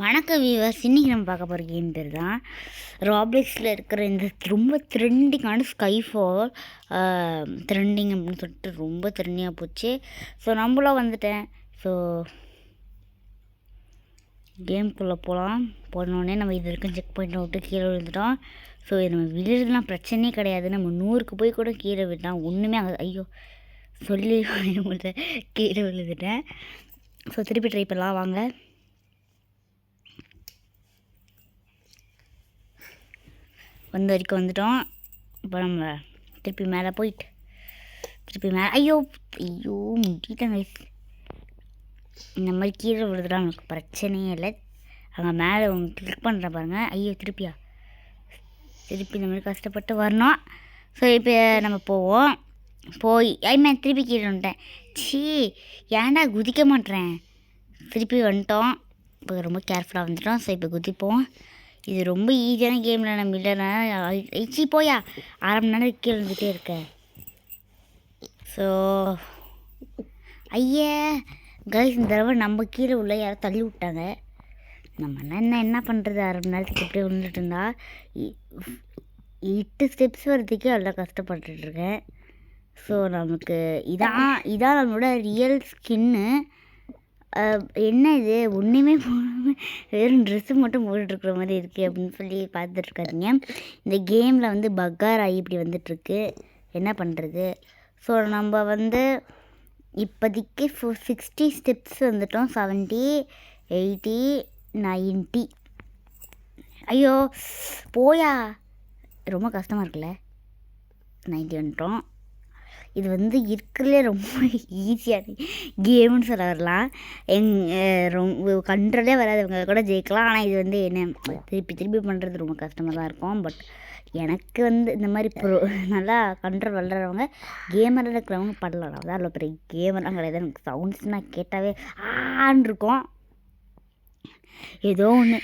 வணக்கம் வீவர்ஸ். இன்றைக்கி நம்ம பார்க்க போகிற கேம் பேர் தான் ராப்ளெக்ஸில் இருக்கிற இந்த ரொம்ப ட்ரெண்டிங்கான ஸ்கைஃபால். ட்ரெண்டிங் அப்படின்னு சொல்லிட்டு ரொம்ப ட்ரெண்டிங்காக போச்சு. ஸோ நம்மளும் வந்துட்டேன். ஸோ கேம்குள்ளே போனோடனே நம்ம இது வரைக்கும் செக் பாயிண்ட் விட்டு கீழே விழுந்துட்டோம். ஸோ இது நம்ம விழுறதுலாம் பிரச்சனையே கிடையாது. நம்ம 100க்கு போய் கூட கீழே விட்டான் ஒன்றுமே ஐயோ சொல்லி கீழே விழுந்துட்டேன். ஸோ திருப்பி ட்ரை பண்ணலாம் வாங்க. வந்த வரைக்கும் வந்துட்டோம். இப்போ நம்ம திருப்பி மேலே போயிட்டு திருப்பி மேலே ஐயோ முடிட்டாங்க. இந்த மாதிரி கீழே விழுதுலாம் நமக்கு பிரச்சனையே இல்லை. அங்கே மேலே கிளிக் பண்ணுற பாருங்கள். ஐயோ திருப்பி இந்த மாதிரி கஷ்டப்பட்டு வரணும். ஸோ இப்போ நம்ம போய் திருப்பி கீழே வந்துட்டேன். ஏன்டா குதிக்க மாட்டேறேன். திருப்பி வந்துட்டோம். இப்போ ரொம்ப கேர்ஃபுல்லாக வந்துட்டோம். ஸோ இப்போ குதிப்போம். இது ரொம்ப ஈஸியான கேமில் நம்ம இல்லைன்னா போயா 1/2 மணி நேரம் கீழே வந்துகிட்டே இருக்கேன். ஸோ கைஸ் இந்த தடவை நம்ம கீழே உள்ள யாரும் தள்ளி விட்டாங்க. நம்ம என்ன பண்ணுறது, 1/2 மணி நேரத்துக்கு எப்படியே விழுந்துட்டு இருந்தா 8 ஸ்டெப்ஸ் வரதுக்கே நல்லா கஷ்டப்பட்டுருக்கேன். ஸோ நமக்கு இதான் நம்மளோட ரியல் ஸ்கின்னு. என்ன இது ஒன்றுமே போடாமல் வெறும் ட்ரெஸ்ஸு மட்டும் போட்டுட்ருக்குற மாதிரி இருக்குது அப்படின்னு சொல்லி பார்த்துட்ருக்காதீங்க. இந்த கேமில் வந்து பக்கார் ஆகி இப்படி வந்துட்டுருக்கு. என்ன பண்ணுறது. ஸோ நம்ம இப்போதைக்கு 60 ஸ்டெப்ஸ் வந்துட்டோம். 70, 80, 90. ஐயோ போயா ரொம்ப கஷ்டமாக இருக்குல்ல. 90 வந்துட்டோம். இது இருக்கிறதுலே ரொம்ப ஈஸியான கேம்னு சொல்ல வரலாம். ரொம்ப கண்ட்ரோலே வராதவங்க கூட ஜெயிக்கலாம். ஆனால் இது என்ன திருப்பி பண்ணுறது ரொம்ப கஷ்டமாக தான் இருக்கும். பட் எனக்கு இந்த மாதிரி நல்லா கண்ட்ரோல் வளர்கிறவங்க கேமராக இருக்கிறவங்க பண்ணலாம். அதான் அவ்வளோ பெரிய கேமெல்லாம் கிடையாது. எனக்கு சவுண்ட்ஸ்னால் கேட்டாவே ஆன்னு இருக்கும். ஏதோ ஒன்று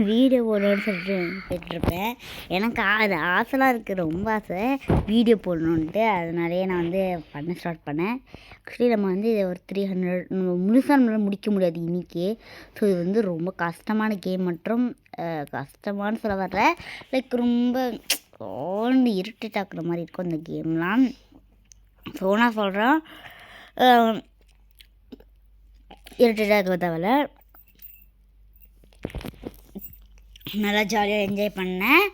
வீடியோ போடணுன்னு சொல்லிட்டு கேட்டிருப்பேன். எனக்கு அது ஆசைலாம் இருக்குது, ரொம்ப ஆசை வீடியோ போடணுன்ட்டு. அதனாலேயே நான் பண்ண ஸ்டார்ட் பண்ணேன். ஆக்சுவலி நம்ம இதை ஒரு 300 முழுசாக நம்மளால் முடிக்க முடியாது இன்றைக்கி. ஸோ இது ரொம்ப கஷ்டமான கேம் மற்றும் கஷ்டமானு சொல்ல வரல, லைக் ரொம்ப இரிட்டேட் ஆக்குற மாதிரி இருக்கும் இந்த கேம்லாம். ஸோ நான் சொல்கிறேன் இரிட்டேட் ஆக தேவையில்ல. நல்லா ஜாலியாக என்ஜாய் பண்ணேன்.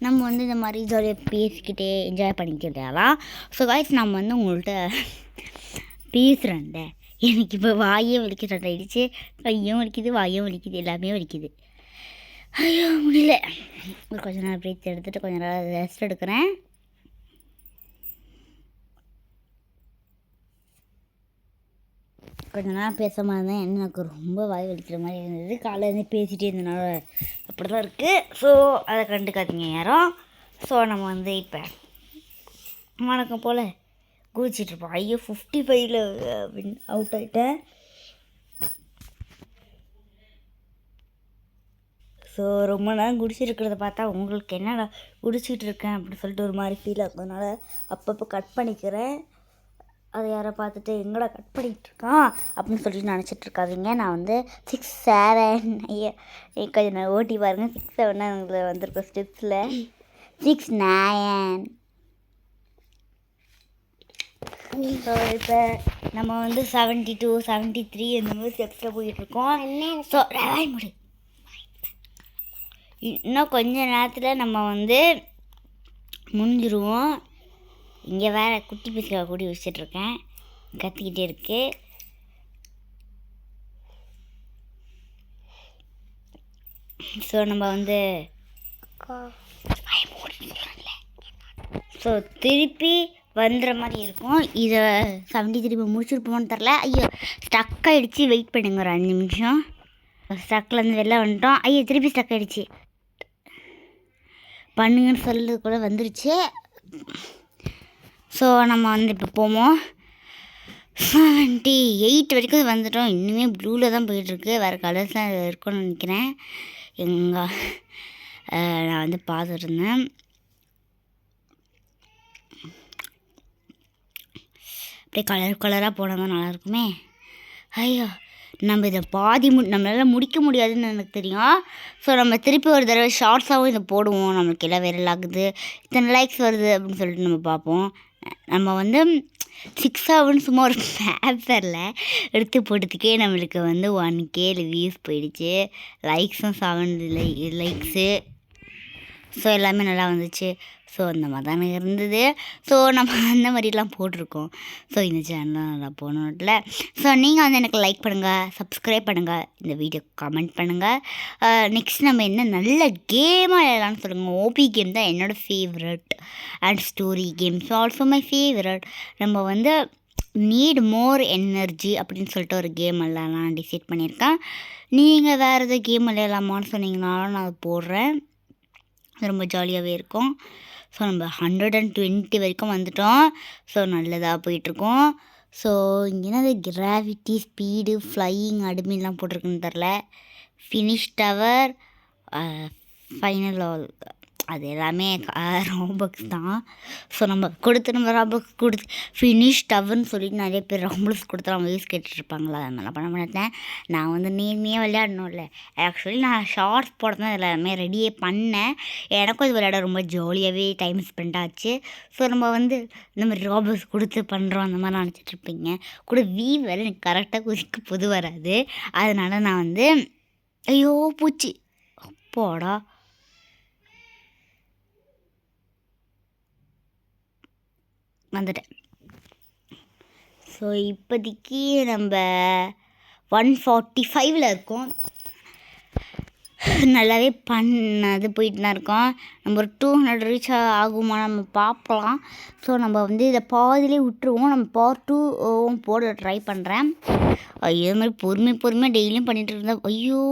நம்ம இந்த மாதிரி ஜாலியாக பேசிக்கிட்டே என்ஜாய் பண்ணிக்கிட்டாலாம். ஸோ காய்ஸ் நம்ம உங்கள்கிட்ட பேசுகிறேன்ட எனக்கு இப்போ வாயே வலிக்க ஸ்டார்ட் ஆகிடுச்சு. கையும் வலிக்குது, வாயும் வலிக்குது, எல்லாமே வலிக்குது. ஐயோ முடியல. ஒரு கொஞ்ச நேரம் பிரேக் எடுத்துகிட்டு கொஞ்ச நேரம் ரெஸ்ட் எடுக்கிறேன். கொஞ்ச நேரம் பேச மாதிரி இருந்தேன். எனக்கு ரொம்ப வாய் வலிக்கிற மாதிரி இருந்தது. காலையிலேருந்து பேசிகிட்டே இருந்தனால அப்படி தான் இருக்குது. ஸோ அதை கண்டுக்காதீங்க யாரும். ஸோ நம்ம இப்போ வணக்கம் போல் குதிச்சிட்ருப்போம். ஐயோ 55ல் அவுட் ஆகிட்டேன். ஸோ ரொம்ப நேரம் குடிச்சிருக்கிறத பார்த்தா உங்களுக்கு என்னடா குடிச்சிட்டு இருக்கேன் அப்படின்னு சொல்லிட்டு ஒரு மாதிரி ஃபீல் ஆகுறதுனால அப்பப்போ கட் பண்ணிக்கிறேன். அதை யாரை பார்த்துட்டு எங்கடா கட் பண்ணிகிட்ருக்கான் அப்படின்னு சொல்லிட்டு நினச்சிட்ருக்காதீங்க. நான் 6, 7 கொஞ்சம் நான் ஓட்டி பாருங்கள். 6, 7 எங்களை வந்திருக்கோம் ஸ்டெப்ஸில். 6, 9. ஸோ இப்போ நம்ம 72, 73 இந்த மாதிரி ஸ்டெப்ஸில் போயிட்டுருக்கோம். ஸோ முடி இன்னும் கொஞ்ச நேரத்தில் நம்ம முடிஞ்சிருவோம். இங்கே வேறு குட்டி பீஸ்க்காக கூடி வச்சிட்ருக்கேன், கத்திக்கிட்டே இருக்கு. ஸோ நம்ம ஸோ திருப்பி வந்துடுற மாதிரி இருக்கும். இதை 70 திருப்பி முடிச்சிருப்போம்னு தெரில. ஐயோ ஸ்டக் ஆகிடுச்சு. வெயிட் பண்ணுங்க ஒரு 5 நிமிஷம். ஸ்டக்லேருந்து வெளில வந்துட்டோம். ஐயோ திருப்பி ஸ்டக் ஆகிடுச்சு. பண்ணுங்கன்னு சொல்கிறது கூட வந்துருச்சு. ஸோ நம்ம இப்போ போவோம். 78 வரைக்கும் வந்துட்டோம். இன்னுமே ப்ளூவில் தான் போயிட்டுருக்கு. வேறு கலர்ஸ் தான் இருக்கும்னு நினைக்கிறேன். நான் பார்த்துட்ருந்தேன். அப்படியே கலராக போனால் தான் நல்லாயிருக்குமே. ஐயோ நம்ம இதை நம்மளால் முடிக்க முடியாதுன்னு எனக்கு தெரியும். ஸோ நம்ம திருப்பி ஒரு தடவை ஷார்ட்ஸாகவும் இதை போடுவோம். நம்மளுக்கு எல்லாம் வைரல் ஆகுது, இத்தனை லைக்ஸ் வருது அப்படின்னு சொல்லிட்டு நம்ம பார்ப்போம். நம்ம வந்து 6 ஆகுன்னு சும்மா ஒரு பேப்பரில் எடுத்து போட்டதுக்கே நம்மளுக்கு வந்து 1K வியூஸ் போயிடுச்சு. லைக்ஸும் 7 லைக்ஸு. ஸோ எல்லாமே நல்லா வந்துச்சு. ஸோ அந்த மாதிரி தானே இருந்தது. ஸோ நம்ம அந்த மாதிரிலாம் போட்டிருக்கோம். ஸோ இந்த சேனல்லாம் நல்லா போகணும்ல. ஸோ நீங்கள் வந்து எனக்கு லைக் பண்ணுங்கள், சப்ஸ்கிரைப் பண்ணுங்கள், இந்த வீடியோ கமெண்ட் பண்ணுங்கள். நெக்ஸ்ட் நம்ம என்ன நல்ல கேமாக விளையாடலாம்னு சொல்லுங்கள். ஓபி கேம் தான் என்னோடய favourite and story games also my favourite. நம்ம வந்து நீட் மோர் எனர்ஜி அப்படின்னு சொல்லிட்டு ஒரு கேம் விளையாடலாம் டிசைட் பண்ணியிருக்கேன். நீங்கள் வேறு எதாவது கேம் விளையாடலாமான்னு சொன்னீங்கனாலும் நான் அதை போடுறேன். ரொம்ப ஜாலியாகவே இருக்கும். ஸோ நம்ம 120 வரைக்கும் வந்துட்டோம். ஸோ நல்லதாக போயிட்டுருக்கோம். ஸோ இங்கே என்னது கிராவிட்டி, ஸ்பீடு, ஃப்ளையிங், அட்மின்லாம் போட்டிருக்குன்னு தெரில. ஃபினிஷ் டவர், ஃபைனல் ஆல், அது எல்லாமே ராபக்ஸ் தான். ஸோ நம்ம ராபக்ஸ் கொடுத்து ஃபினிஷ் டவர்னு சொல்லிட்டு நிறைய பேர் ராபக்ஸ் கொடுத்து அவங்க யூஸ் கேட்டுட்ருப்பாங்களா, அது மாதிரிலாம் பண்ண மாட்டேன். நான் வந்து நேர்மையாக விளையாடணும்ல. ஆக்சுவலி நான் ஷார்ட்ஸ் போட தான் எல்லாமே ரெடியே பண்ணேன். எனக்கும் இது விளையாட ரொம்ப ஜாலியாகவே டைம் ஸ்பெண்ட் ஆச்சு. ஸோ நம்ம வந்து இந்த மாதிரி ராபக்ஸ் கொடுத்து பண்ணுறோம் அந்த மாதிரி நினச்சிட்ருப்பீங்க கூட. வேறு எனக்கு கரெக்டாக குதிக்க பொது வராது. அதனால் நான் வந்து ஐயோ பூச்சி அப்போடா வந்துட்டேன். ஸோ இப்போதைக்கு நம்ம 145 இருக்கோம். நல்லாவே பண்ணது போயிட்டு தான் இருக்கோம். நம்ம ஒரு 200 ரீச் ஆகுமா நம்ம பார்க்கலாம். ஸோ நம்ம வந்து இதை பாதிலே விட்டுருவோம். நம்ம பார்ட் 2 போட ட்ரை பண்ணுறேன். ஐயோ மாதிரி பொறுமையாக டெய்லியும் பண்ணிகிட்டு இருந்தால் ஐயோ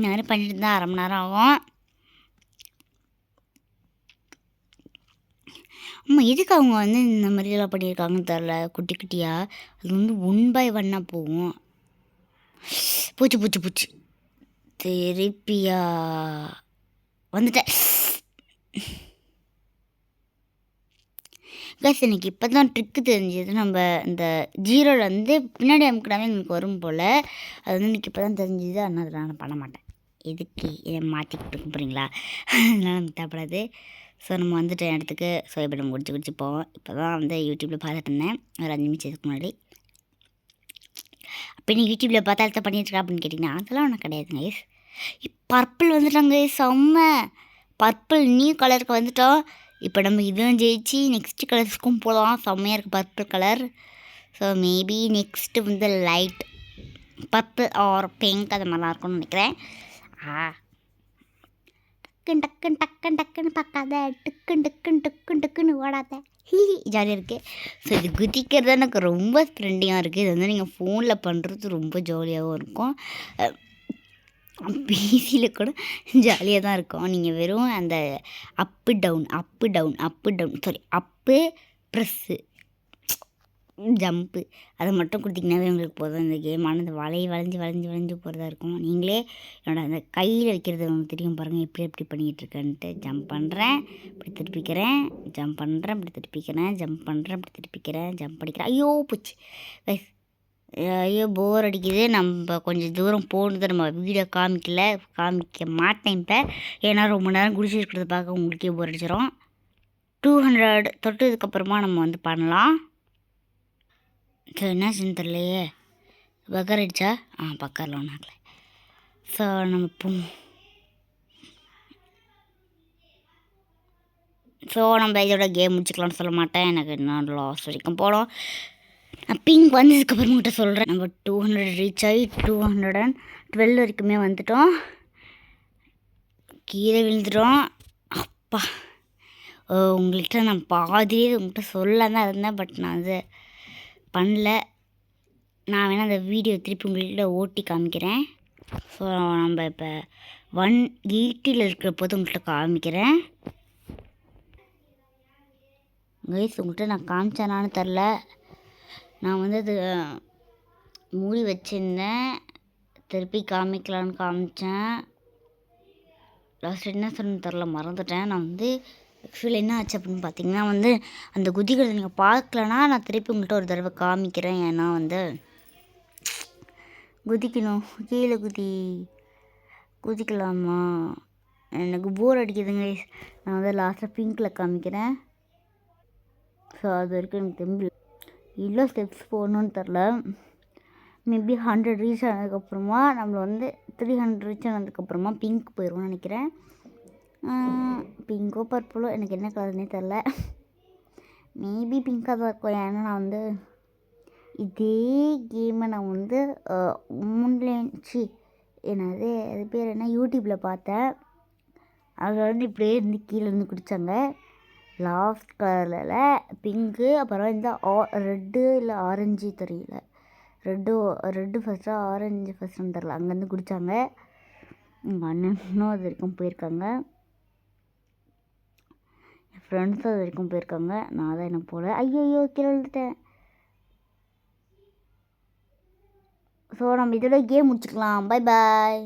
நான் பண்ணிட்டு இருந்தால் 1/2 மணி நேரம் ஆகும். ஆமாம், எதுக்கு அவங்க வந்து இந்த மாதிரிலாம் பண்ணியிருக்காங்கன்னு தெரில. குட்டி குட்டியாக அது வந்து 1 by 1 போகும். பூச்சி திருப்பியா வந்துட்டேன். கைஸ் எனக்கு இப்போ தான் ட்ரிக்கு தெரிஞ்சது. நம்ம இந்த 0ல் வந்து பின்னாடி அமுக்கினாவே எனக்கு வரும் போல். அது வந்து எனக்கு இப்போ தான் தெரிஞ்சுது. அதனால் நான் பண்ண மாட்டேன். எதுக்கு இதை மாற்றிக்கிட்டு இருக்க போகிறீங்களா? அதனால் நமக்கு தேவைப்படாது. ஸோ நம்ம வந்துட்டேன் இடத்துக்கு. ஸோ இப்போ நம்ம குடிச்சு போவோம். இப்போ தான் வந்து யூடியூப்பில் பார்த்துட்டு இருந்தேன் ஒரு 5 நிமிஷத்துக்கு முன்னாடி. அப்போ நீ யூடியூப்பில் பார்த்தா அடுத்த பண்ணிட்டுருக்கா அப்படின்னு கேட்டிங்கன்னா அதெல்லாம் ஒன்றும் கிடையாதுங்க கைஸ். பர்பிள் வந்துட்டாங்க செம்ம. பர்பிள் நியூ கலருக்கு வந்துட்டோம். இப்போ நம்ம இதுவும் ஜெயிச்சு நெக்ஸ்ட் கலர்ஸ்க்கும் போகலாம். செம்மையாக இருக்குது purple colour. So maybe next வந்து லைட் பர்பிள் ஆர் பிங்க் அது மாதிரிலாம் இருக்கும்னு நினைக்கிறேன். டக்குன்னு பார்க்காத, டக்குன்னு ஓடாத, ஜாலியாக இருக்குது. ஸோ இது குதிக்கிறது எனக்கு ரொம்ப ட்ரெண்டிங்காக இருக்குது. இது வந்து நீங்கள் ஃபோனில் பண்ணுறது ரொம்ப ஜாலியாகவும் இருக்கும். பிசியில் கூட ஜாலியாக தான் இருக்கும். நீங்கள் வெறும் அந்த அப்பு டவுன் சாரி அப்பு ப்ரெஸ்ஸு ஜம்ப்பு அதை மட்டும் கொடுத்திங்கனாவே உங்களுக்கு போதும். இந்த கேமானது வளைஞ்சு போகிறதா இருக்கும். நீங்களே என்னோட அந்த கையில் வைக்கிறது உங்களுக்கு தெரியும் பாருங்கள் எப்படி பண்ணிகிட்ருக்கேன்ட்டு. ஜம்ப் பண்ணுறேன், இப்படி திருப்பிக்கிறேன், ஜம்ப் பண்ணுறேன், இப்படி திருப்பிக்கிறேன், ஜம்ப் பண்ணுறேன், இப்படி திருப்பிக்கிறேன், ஜம்ப் அடிக்கிறேன். ஐயோ போச்சு கைஸ், ஐயோ போர் அடிக்குது. நம்ம கொஞ்சம் தூரம் போனது நம்ம வீடியோ காமிக்க மாட்டேன் இப்போ. ஏன்னா ரொம்ப நேரம் குடிச்சிருக்கிறத பார்க்க உங்களுக்கே போர் அடிச்சிடும். 200 தொட்டதுக்கப்புறமா நம்ம வந்து பண்ணலாம். ஸோ என்ன செஞ்சு தெரியலையே, பக்கர் அடிச்சா பக்கரில் ஒன்றும் ஆகலை. ஸோ நம்ம இதோட கேம் முடிச்சுக்கலாம்னு சொல்ல மாட்டேன். எனக்கு இன்னும் லாஸ்ட் வரைக்கும் போகணும். நான் பிங்க் வந்ததுக்கப்புறம் கிட்ட சொல்கிறேன். நம்ம 200 ரீச் ஆகி 212 வரைக்குமே வந்துட்டோம். கீழே விழுந்துட்டோம். அப்பா உங்கள்கிட்ட நான் பாதியே உங்கள்கிட்ட சொல்ல தான் இருந்தேன். பட் நான் அது பண்ணல. நான் வேணால் அந்த வீடியோ திருப்பி உங்கள்கிட்ட ஓட்டி காமிக்கிறேன். ஸோ நம்ம இப்போ 180 இருக்கிற போது உங்கள்கிட்ட காமிக்கிறேன். கைஸ் உங்கள்கிட்ட நான் காமிச்சேனான்னு தெரில. நான் வந்து அது மூடி வச்சுருந்தேன், திருப்பி காமிக்கலான்னு காமிச்சேன். லாஸ்ட் என்ன சொன்னு தெரில, மறந்துட்டேன். நான் வந்து ஆக்சுவலி என்ன ஆச்சு அப்படின்னு பார்த்தீங்கன்னா வந்து அந்த குதிகளை நீங்கள் பார்க்கலன்னா நான் திருப்பி உங்கள்கிட்ட ஒரு தடவை காமிக்கிறேன். ஏன்னா வந்து குதிக்கணும். கீழே குதிக்கலாமா? எனக்கு போர் அடிக்குதுங்க. நான் வந்து லாஸ்ட்டாக பிங்க்கில் காமிக்கிறேன். ஸோ அது வரைக்கும் எனக்கு தெரியல. இவ்வளோ ஸ்டெப்ஸ் போகணுன்னு தெரில. மேபி 100 ரீச் ஆனதுக்கப்புறமா நம்மளை வந்து 300 ரீச் ஆனதுக்கப்புறமா பிங்க் போயிடுவோம்னு நினைக்கிறேன். பிங்கோ பர்பிளோ எனக்கு என்ன கலர்னே தெரில. மேபி பிங்காக தான் இருக்கும். ஏன்னா நான் வந்து இதே கேமை நான் வந்து என்னது அது பேர் என்ன யூடியூப்பில் பார்த்தேன். அதில் வந்து இப்படியே இருந்து கீழே இருந்து குடித்தாங்க. லாஸ்ட் கலரில் பிங்க்கு, அப்புறம் இந்த ரெட்டு இல்லை ஆரஞ்சு தெரியல. ரெட்டு ஃபஸ்ட்டா ஆரஞ்சு ஃபஸ்ட்டுன்னு தெரில. அங்கேருந்து குடித்தாங்க. எங்கள் அண்ணனும் அது வரைக்கும் போயிருக்காங்க. என் ஃப்ரெண்ட்ஸும் அது வரைக்கும் போயிருக்காங்க. நான் தான் என்ன போல. ஐயோ கீழே விழுந்துட்டேன். ஸோ நம்ம இதோட கேம் முடிச்சுக்கலாம். Bye bye.